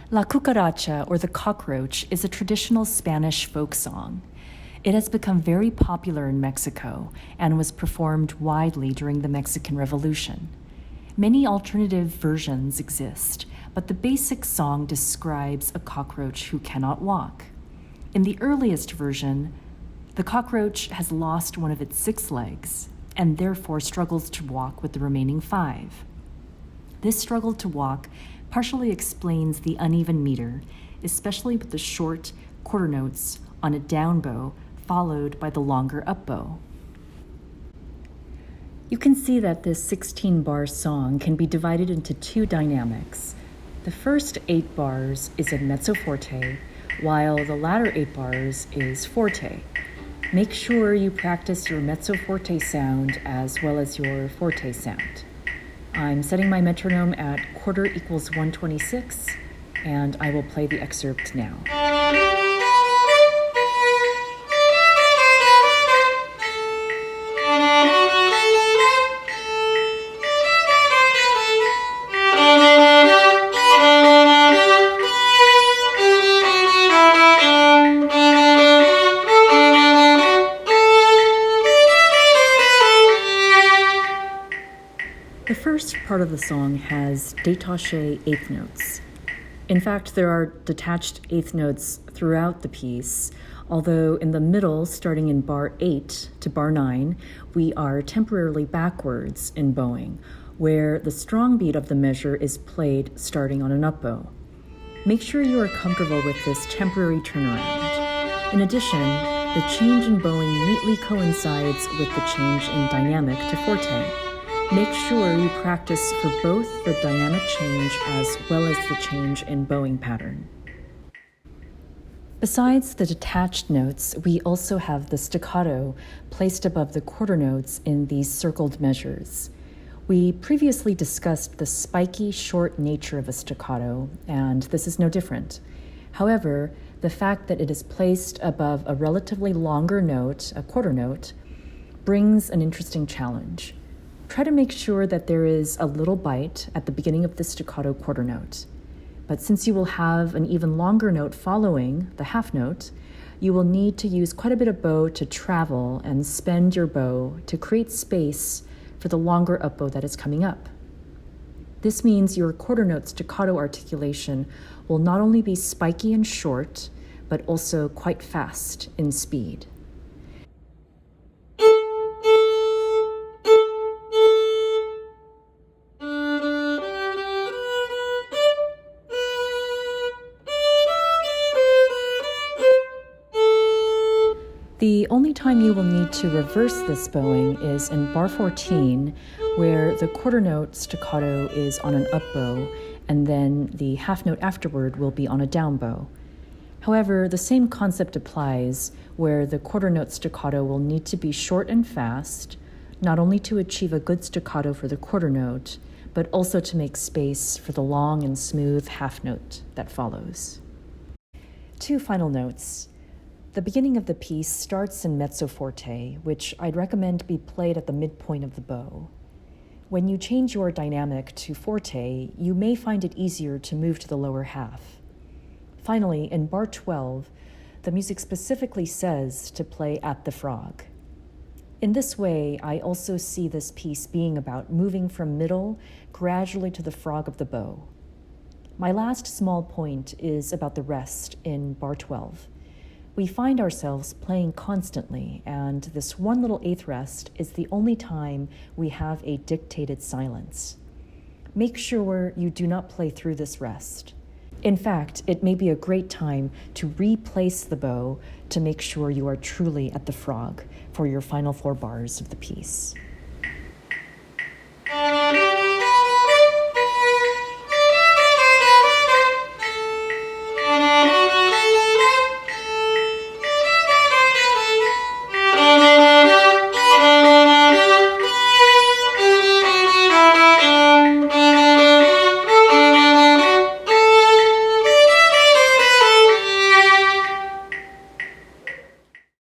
La Cucaracha, or the cockroach, is a traditional Spanish folk song. It has become very popular in Mexico and was performed widely during the Mexican Revolution. Many alternative versions exist, but the basic song describes a cockroach who cannot walk. In the earliest version, the cockroach has lost one of its 6 legs and therefore struggles to walk with the remaining 5. This struggle to walk partially explains the uneven meter, especially with the short quarter notes on a down bow followed by the longer up bow. You can see that this 16-bar song can be divided into 2 dynamics. The first 8 bars is in mezzo forte, while the latter 8 bars is forte. Make sure you practice your mezzo forte sound as well as your forte sound. I'm setting my metronome at quarter equals 126, and I will play the excerpt now. The first part of the song has détaché eighth notes. In fact, there are detached eighth notes throughout the piece, although in the middle, starting in bar 8 to bar 9, we are temporarily backwards in bowing, where the strong beat of the measure is played starting on an up bow. Make sure you are comfortable with this temporary turnaround. In addition, the change in bowing neatly coincides with the change in dynamic to forte. Make sure you practice for both the dynamic change as well as the change in bowing pattern. Besides the detached notes, we also have the staccato placed above the quarter notes in these circled measures. We previously discussed the spiky, short nature of a staccato, and this is no different. However, the fact that it is placed above a relatively longer note, a quarter note, brings an interesting challenge. Try to make sure that there is a little bite at the beginning of the staccato quarter note. But since you will have an even longer note following the half note, you will need to use quite a bit of bow to travel and spend your bow to create space for the longer up bow that is coming up. This means your quarter note staccato articulation will not only be spiky and short, but also quite fast in speed. The only time you will need to reverse this bowing is in bar 14, where the quarter note staccato is on an up bow, and then the half note afterward will be on a down bow. However, the same concept applies, where the quarter note staccato will need to be short and fast, not only to achieve a good staccato for the quarter note, but also to make space for the long and smooth half note that follows. 2 final notes. The beginning of the piece starts in mezzo forte, which I'd recommend be played at the midpoint of the bow. When you change your dynamic to forte, you may find it easier to move to the lower half. Finally, in bar 12, the music specifically says to play at the frog. In this way, I also see this piece being about moving from middle gradually to the frog of the bow. My last small point is about the rest in bar 12. We find ourselves playing constantly, and this one little eighth rest is the only time we have a dictated silence. Make sure you do not play through this rest. In fact, it may be a great time to replace the bow to make sure you are truly at the frog for your final 4 bars of the piece.